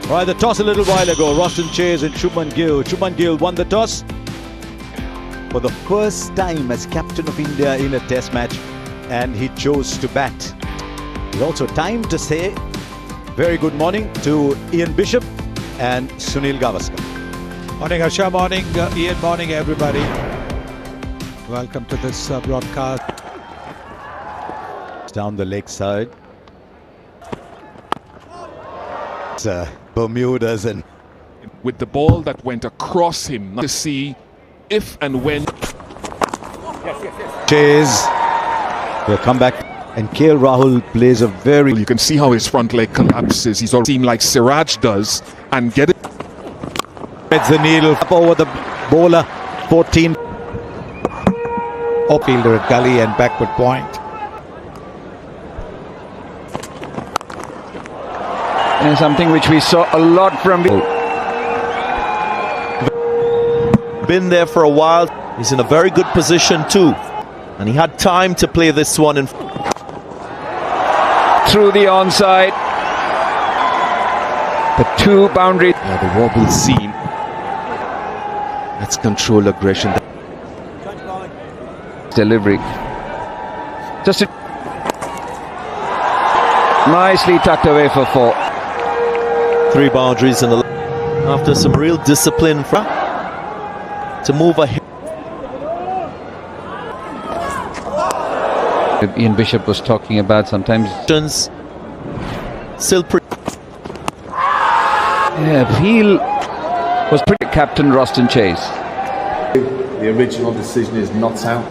Right, the toss a little while ago. Roston Chase and Shubman Gill. Shubman Gill won the toss for the first time as captain of India in a test match, and he chose to bat. It's also time to say very good morning to Ian Bishop and Sunil Gavaskar. Morning Harsha, morning Ian, morning everybody. Welcome to this broadcast. Down the leg side. It's Bermudas and with the ball that went across him, to see if and when. Chase. They'll come back. And KL Rahul plays a very... You can see how his front leg collapses. He's all seen like Siraj does and get it. It's the needle up over the bowler. 14. Fielder at gully and backward point. And something which we saw a lot from. Been there for a while. He's in a very good position too. And he had time to play this one in. Through the onside. The two boundaries. The wobble seam. Let's control aggression. Delivery. Just nicely tucked away for 4. 3 boundaries and after some real discipline to move ahead. Ian Bishop was talking about sometimes. Still pretty. Yeah, Peel was pretty captain Roston Chase. The original decision is not out.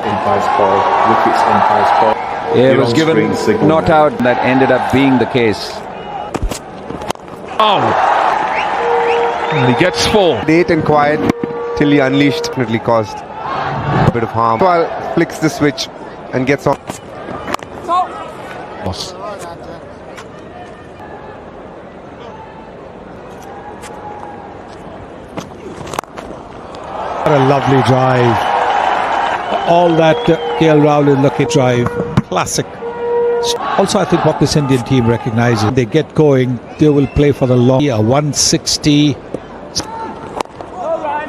Umpire's call, wickets umpire's call. Yeah, it was given not out. That ended up being the case. Oh! And he gets 4. Late and quiet till he unleashed, definitely caused a bit of harm. Well, flicks the switch and gets on. Boss. What a lovely drive. All that KL Rahul is looking drive. Classic. Also, I think what this Indian team recognizes, when they get going, they will play for the long. 160.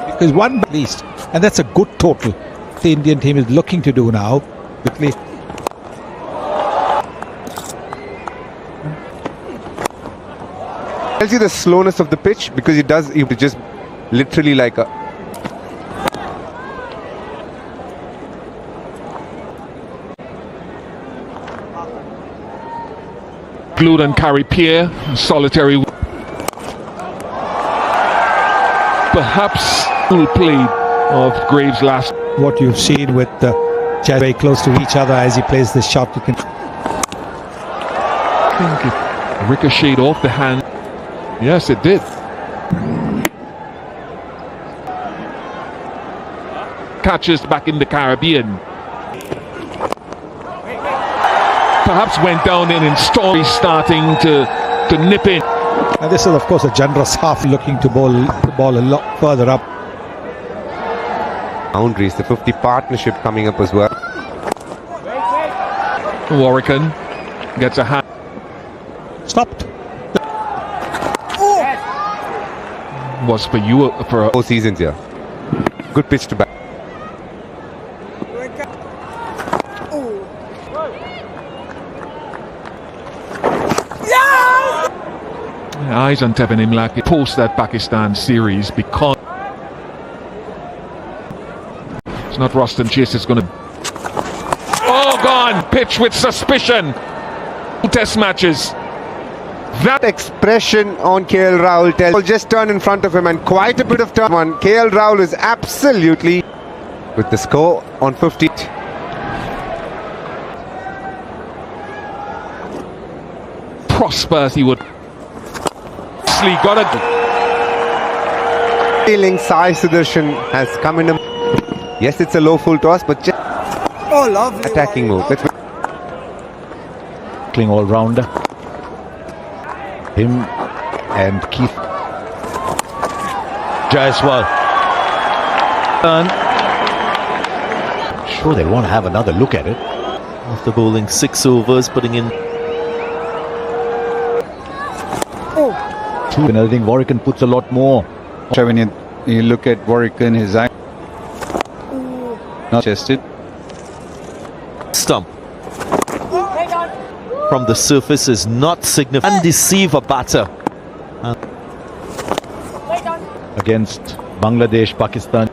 Because one at least. And that's a good total. The Indian team is looking to do now. Quickly. Tells you the slowness of the pitch because it does. It just literally like a. Glued and carry Pierre, solitary. Perhaps full play of Graves last. What you've seen with the Chase very close to each other as he plays this shot. You can. I think it ricocheted off the hand. Yes, it did. Catches back in the Caribbean. Perhaps went down in Story starting to nip in. And this is of course a generous half looking to bowl the ball a lot further up. Boundaries, the 50 partnership coming up as well. Warrican gets a hand. Stopped. Was for you for 4 seasons here. Good pitch to bat. eyes on Tevin Imlaki post that Pakistan series because it's not Roston Chase. It's going to. Oh, gone! Pitch with suspicion. 2 test matches. That expression on KL Rahul tells just turn in front of him and quite a bit of turn. KL Rahul is absolutely with the score on 50. Prosper, he would. Got a feeling Sai Sudarshan has come in. Yes, it's a low full toss, but just attacking move. Let's Cling all rounder. Him and Keith Jaiswal. Sure, they want to have another look at it. After bowling 6 overs, putting in And I think Warwick puts a lot more. When you look at Warwick, his eye not chested. Stump from the surface is not significant. And deceive a batter. Against Bangladesh, Pakistan.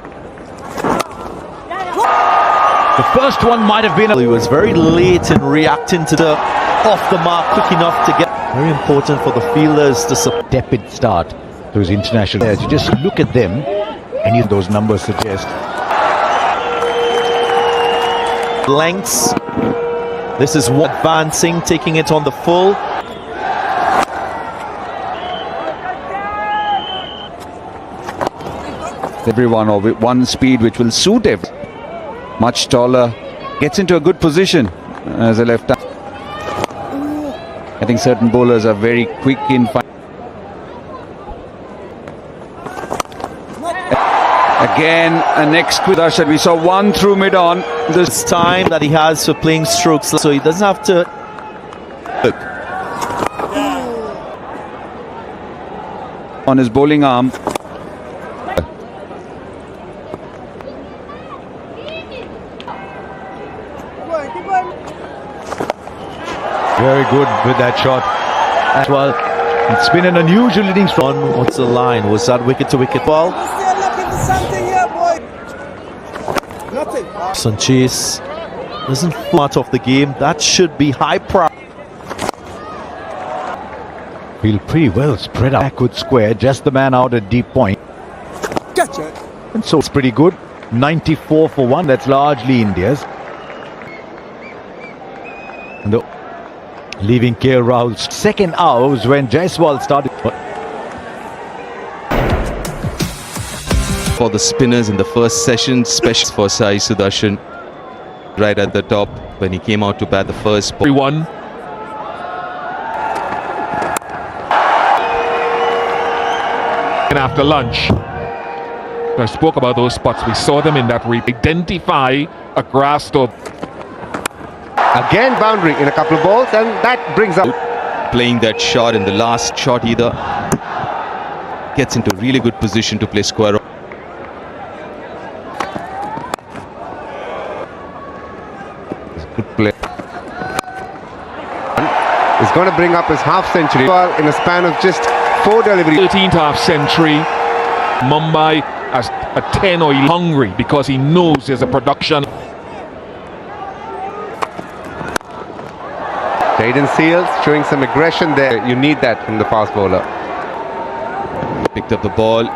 The first one might have been. He was very late in reacting to the off the mark, quick enough to get. Very important for the fielders to support. Tepid start to his international players. You just look at them, and those numbers suggest. Lengths. This is what advancing, taking it on the full. Everyone or with one speed which will suit him. Much taller, gets into a good position as a left. I think certain bowlers are very quick in. Again, a next quick Darshan. We saw one through mid-on. This time that he has for playing strokes, so he doesn't have to look on his bowling arm. Very good with that shot as well. It's been an unusual innings from. What's the line? Was that wicket to wicket ball? Sanchez isn't part of the game. That should be high priority. Feel pretty well spread out. Backward square, just the man out at deep point. Gotcha. And so it's pretty good. 94 for 1. That's largely India's. And leaving KL Rahul's second hours when Jaiswal started. For the spinners in the first session, especially for Sai Sudarshan, right at the top when he came out to bat the first ball. 3-1. And after lunch, I spoke about those spots. We saw them in that identify a grass to. Again, boundary in a couple of balls, and that brings up. Playing that shot in the last shot either gets into a really good position to play square. Good play. He's going to bring up his half century in a span of just 4 deliveries. 13th half century. Mumbai as a 10 or 11 hungry because he knows there's a production. Jayden Seals showing some aggression there. You need that from the fast bowler. Picked up the ball.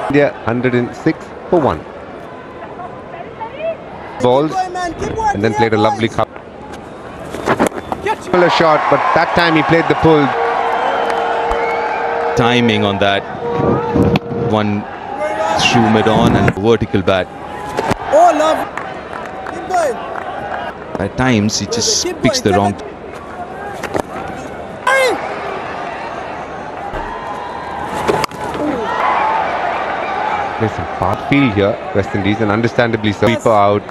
India 106 for 1. Balls and then played a lovely cut. A shot, but that time he played the pull. Timing on that one through mid-on and vertical bat. Oh, love. Keep going. At times he just picks the wrong. There's some far field here, West Indies, and understandably so. Sweeper out.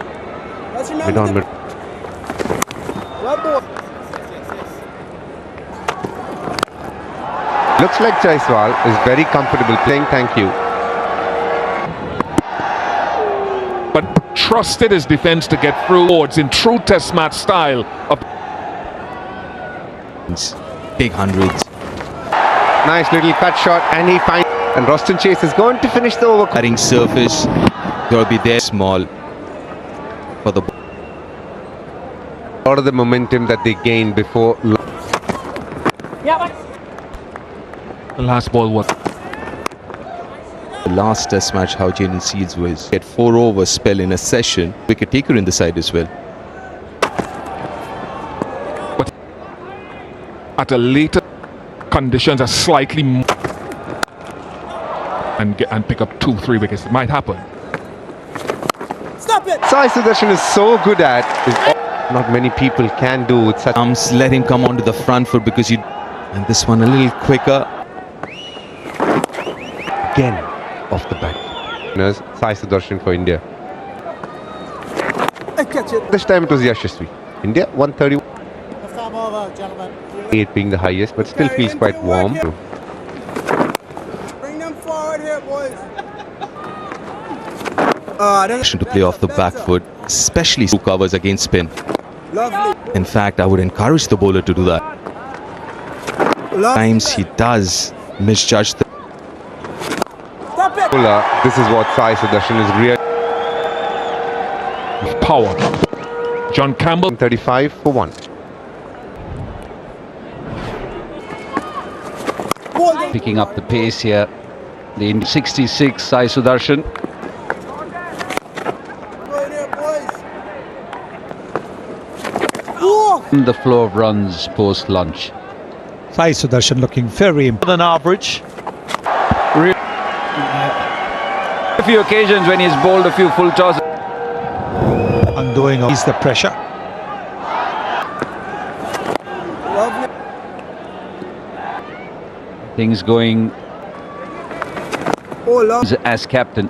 Mid on mid. Looks like Jaiswal is very comfortable playing. Thank you. But trusted his defense to get through boards in true test match style of Big hundreds. Nice little cut shot, and he finds. And Roston Chase is going to finish the over. Batting surface, they'll be there small for the. A lot of the momentum that they gained before. the last ball was. The last test match, how Jayden Seals was get 4 over spell in a session. Wicket taker in the side as well. But at a later conditions are slightly more and pick up 2-3 wickets. It might happen. Stop it! Sai Sudarshan is so good at. Not many people can do with such. Arms, let him come onto the front foot because you. And this one a little quicker. Again, off the back. Sai Sudarshan for India. I catch it. This time it was Yashasvi. India 131. Time over, gentlemen. 8 being the highest, but still feels quite warm. Bring them forward here, boys. To play off the back foot, especially through covers against spin. Lovely. In fact, I would encourage the bowler to do that. Times he does misjudge the Stop it. This is what Sai Sudarshan is really. Power. John Campbell. 35 for 1. Picking up the pace here. The 66 Sai Sudarshan. Go in here, boys. The flow of runs post lunch. Sai Sudarshan looking very Than average. A few occasions when he's bowled a few full tosses. undoing of the pressure. Lovely. Things going Oh, love. as captain.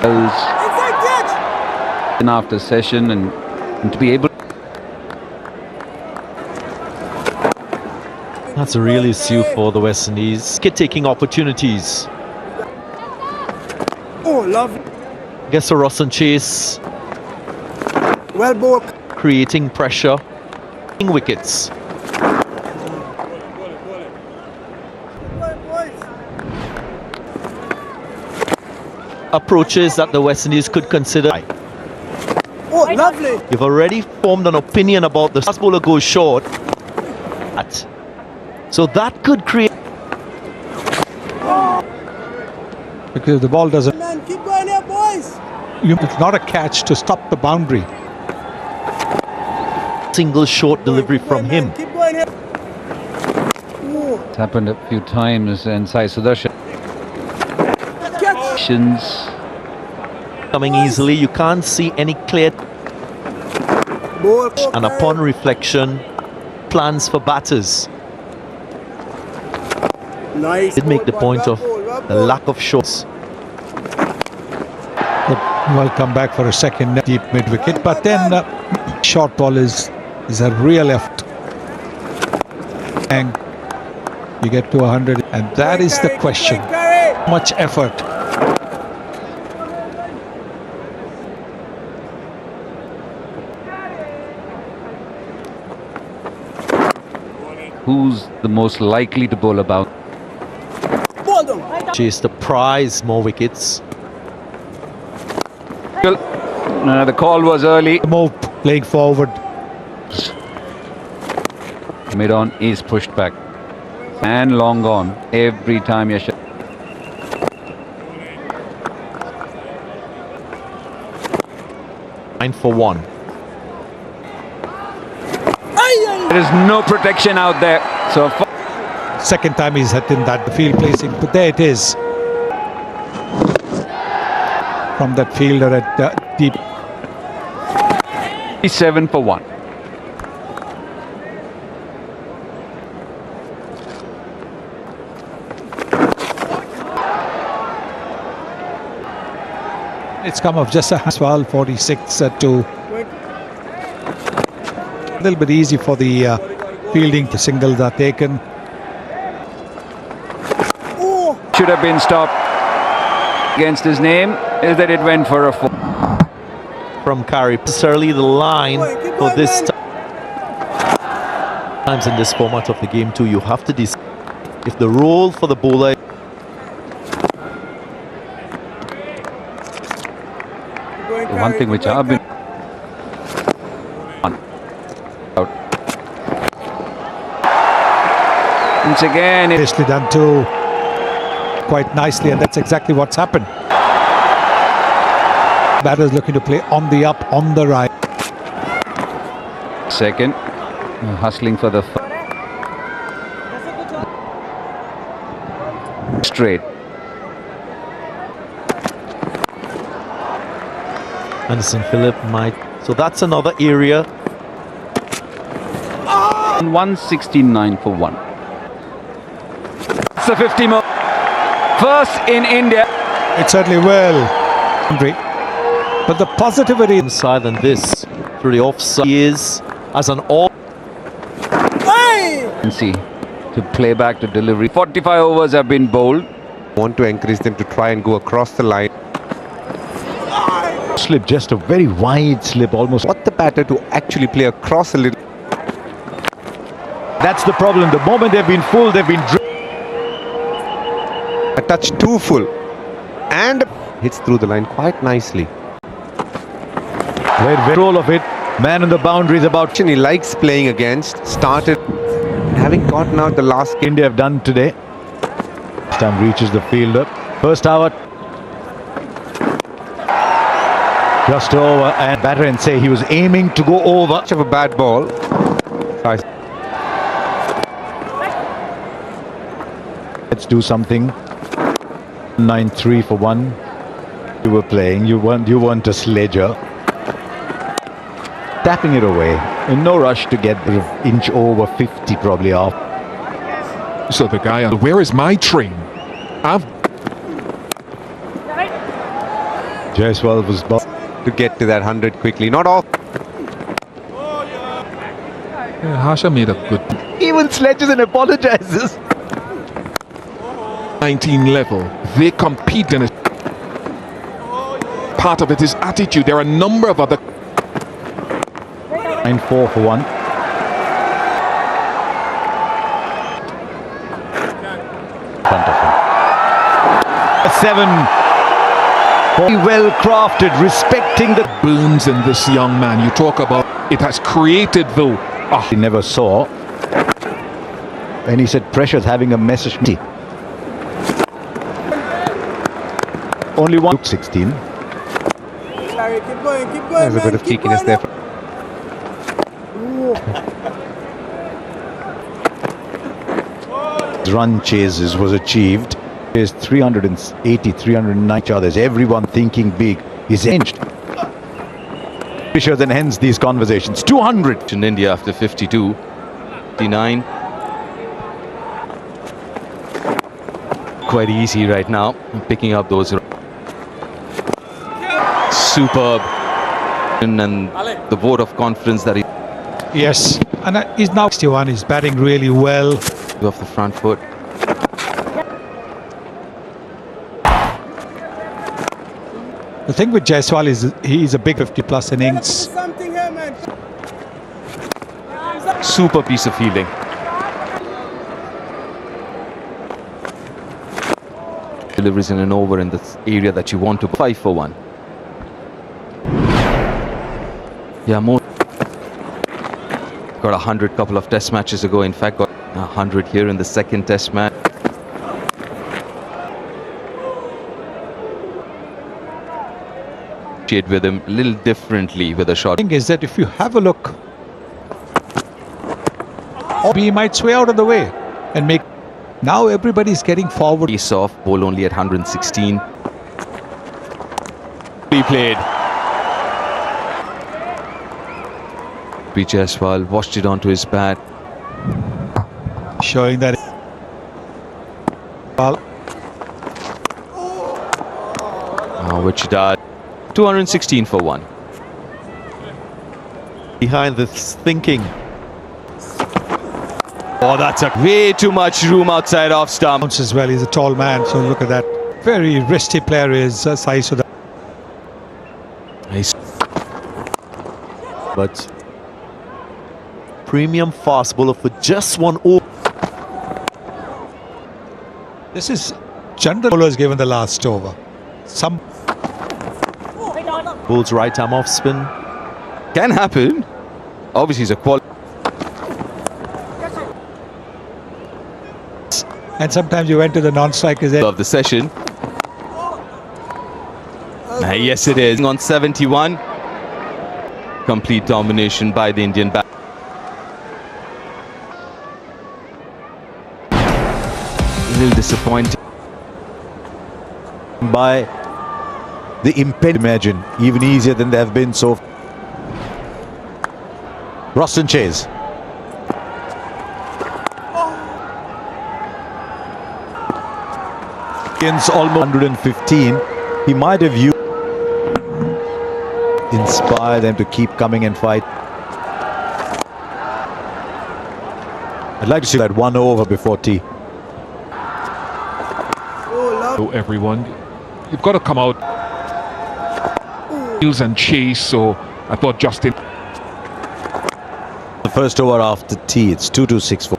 Inside catch. And after session and to be able. That's a real issue for the West Indies. Taking opportunities. Oh, lovely. Gets a Ross and Chase, Well bowled. creating pressure, wickets. Approaches that the West Indies could consider. Oh, lovely. You've already formed an opinion about the fast bowler goes short. So that could create. Because the ball doesn't. Man, keep going here, boys. It's not a catch to stop the boundary. Single short delivery from him. Keep going here. Oh, It's happened a few times and Sai Sudarshan. catch. Coming easily, you can't see any clear. Ball. And upon reflection, plans for batters. Nice. Did make the Well point done, of well the done. lack of shots. Well, come back for a second deep mid wicket, but then short ball is a real effort. And you get to 100, and that is the question. How much effort? Who's the most likely to bowl about? Ball down. Chase the prize, more wickets. The call was early. Move playing forward. Mid on is pushed back. And long on every time you shot. 9 for 1. There is no protection out there. So Second time he's hit in that field placing, but there it is. From that fielder at deep. 7 for 1. It's come off just a 46 to. A little bit easy for the fielding. The singles are taken. Should have been stopped. Against his name is that it went for a 4. From Carey. Necessarily the line for this times in this format of the game too, you have to decide if the role for the bowler. The one thing which I've been out. Once again, it's Nicely done too. Quite nicely, and that's exactly what's happened. Batters looking to play on the up, on the right. second. Hustling for the straight. Anderson Phillip might. So that's another area. 169 for 1. It's a 50 more. First in India. It certainly will. But the positivity Inside than this through the offside is as an all. See, to play back to delivery. 45 overs have been bowled. Want to encourage them to try and go across the line. Slip, just a very wide slip, almost. Want the batter to actually play across a little. That's the problem. The moment they've been full, they've been A touch too full. And hits through the line quite nicely. great control of it. Man on the boundary is about. He likes playing against. Started having gotten out the last game. India have done today. Stump reaches the fielder. First over. Just over, and batter and say he was aiming to go over. Much of a bad ball. Let's do something. 9-3 for one. You were playing. You want a sledger. Tapping it away. In no rush to get the inch over 50 probably off. So the guy, where is my train? Jaiswal was to get to that 100 quickly. Not off. Harsha made a good even sledges and apologizes. 19 level. They compete in it. Part of it is attitude. There are a number of other 9-4 for one. Front of him. A 7. Very well crafted, respecting the booms in this young man. You talk about it has created though. he never saw. And he said pressure's having a message. Only one 16. Larry, keep going, There's a bit of cheekiness there. Run chases was achieved. There's 380, 390 others. Everyone thinking big is edged. Fishers and hence these conversations. 200 In India after 52, 59. Quite easy right now, picking up those. Superb. And the vote of confidence that he Yes, and he's now 61. He's batting really well. off the front foot. The thing with Jaiswal is he's a big 50-plus innings. Something here, man. Super piece of fielding. Deliveries in an over in the area that you want to. 5 for 1. Yeah, more. Got 100 couple of test matches ago. In fact, got 100 here in the second test match. With him a little differently with a shot. The thing is that if you have a look, he might sway out of the way and make. Now everybody's getting forward. Piece off, ball only at 116. He played. Jaiswal washed it onto his bat. Showing that. Well, Which does 216 for 1. Behind this thinking. Oh, that's a way too much room outside off stump. as well. He's a tall man, so look at that. Very risky player is Sai Sudha. Nice. But premium fast bowler for just one over. This is Chandra bowlers given the last over. Some Bowls right arm off spin. Can happen. Obviously, he's a quality. and sometimes you went to the non-strikers end. Of the session. Yes, it is. On 71. Complete domination by the Indian bat. A little disappointing. by the impediment. Imagine, even easier than they have been so. Roston Chase. Against almost 115. He might have used inspire them to keep coming and fight. I'd like to see that one over before tea. To everyone, you've got to come out heels and chase. So I thought Justin. The first over after tea, it's 2-2-6-4.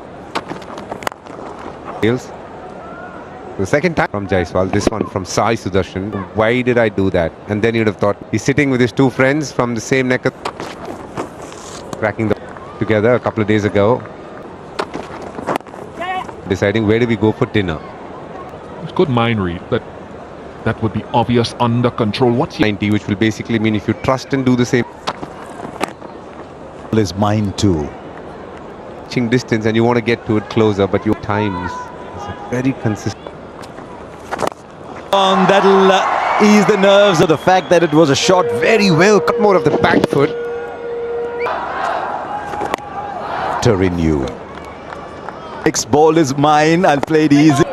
Heels. The second time from Jaiswal, this one from Sai Sudarshan. Why did I do that? And then you'd have thought he's sitting with his two friends from the same neck of cracking together a couple of days ago, deciding where do we go for dinner. It's good mind read, but that would be obvious under control. What's your 90, which will basically mean if you trust and do the same Is mine too. distance and you want to get to it closer, but your times is very consistent. That'll ease the nerves of the fact that it was a shot very well. Got more of the back foot. To renew. Next ball is mine. I'll play it easy.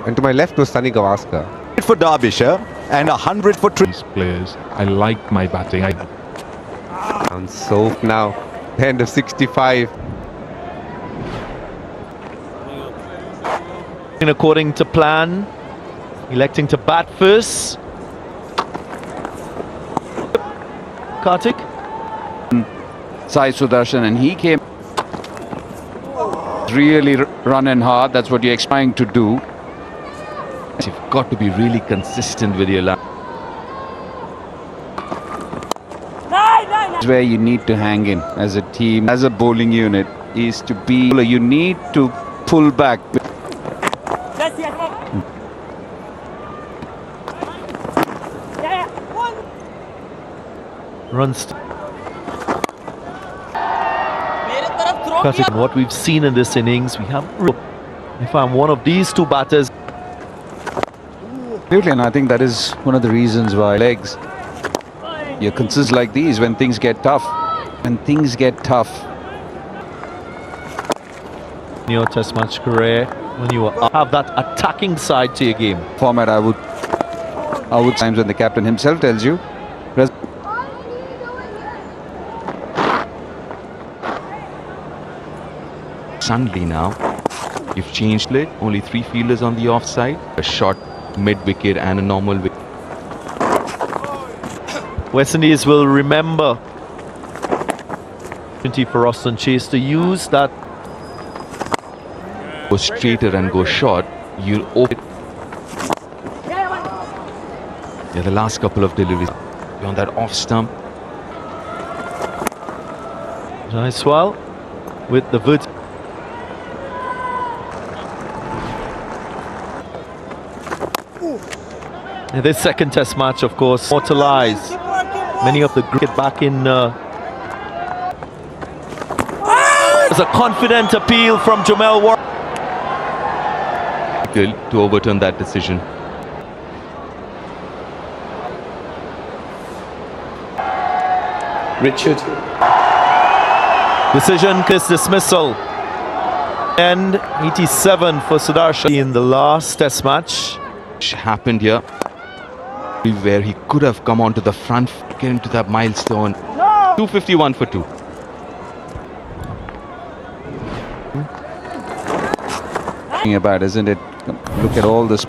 And to my left was Sunny Gavaskar. For Derbyshire and 100 for these players? I like my batting. And so now, end of 65. According to plan, electing to bat first. Kartik. Sai Sudarshan, and he came really running hard. That's what you're trying to do. You've got to be really consistent with your line. Where you need to hang in as a team, as a bowling unit, is to be. You need to pull back. Runs. What we've seen in this innings, we have. If I'm one of these two batters. Absolutely, and I think that is one of the reasons why legs. You're consistent like these when things get tough. When things get tough. In your Test match career, when you have that attacking side to your game. Format, I would times when the captain himself tells you. Suddenly now, you've changed it. Only 3 fielders on the offside. A short mid-wicket and a normal wicket. West Indies will remember for Austin Chase to use that. Go straighter and go short. You'll open. Yeah, the last couple of deliveries on that off stump. Jaiswal with the wood. And this second Test match, of course, immortalised many of the cricket back in. There's a confident appeal from Jamel Warner. To overturn that decision. Richard. Decision, kiss dismissal. And 87 for Sudarshan in the last Test match. Happened here, where he could have come onto the front, get into that milestone. 251 for 2. About, isn't it? Look at all this.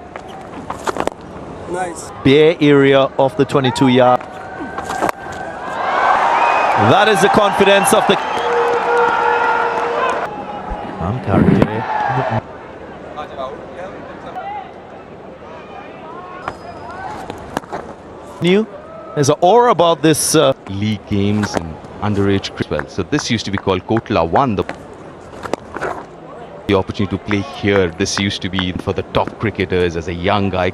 Nice. Bare area of the 22-yard. That is the confidence of the. I'm carried away. New. There's an aura about this league games and underage cricket. Well, so this used to be called Kotla 1. The opportunity to play here. This used to be for the top cricketers as a young guy.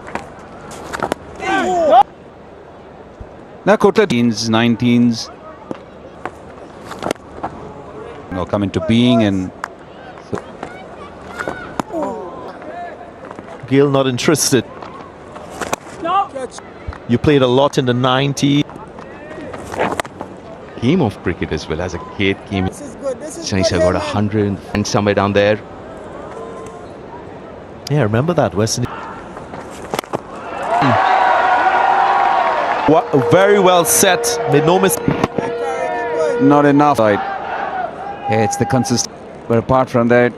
Now Kotla teens, 19s, come into being, and Gill not interested. You played a lot in the 90s. Game of cricket as well as a kid. Came. This is good. This is Chinese good. have got 100 and somewhere down there. Yeah, remember that West Indies. Very well set. Made no mistake. not enough. It's the consistent. But apart from that,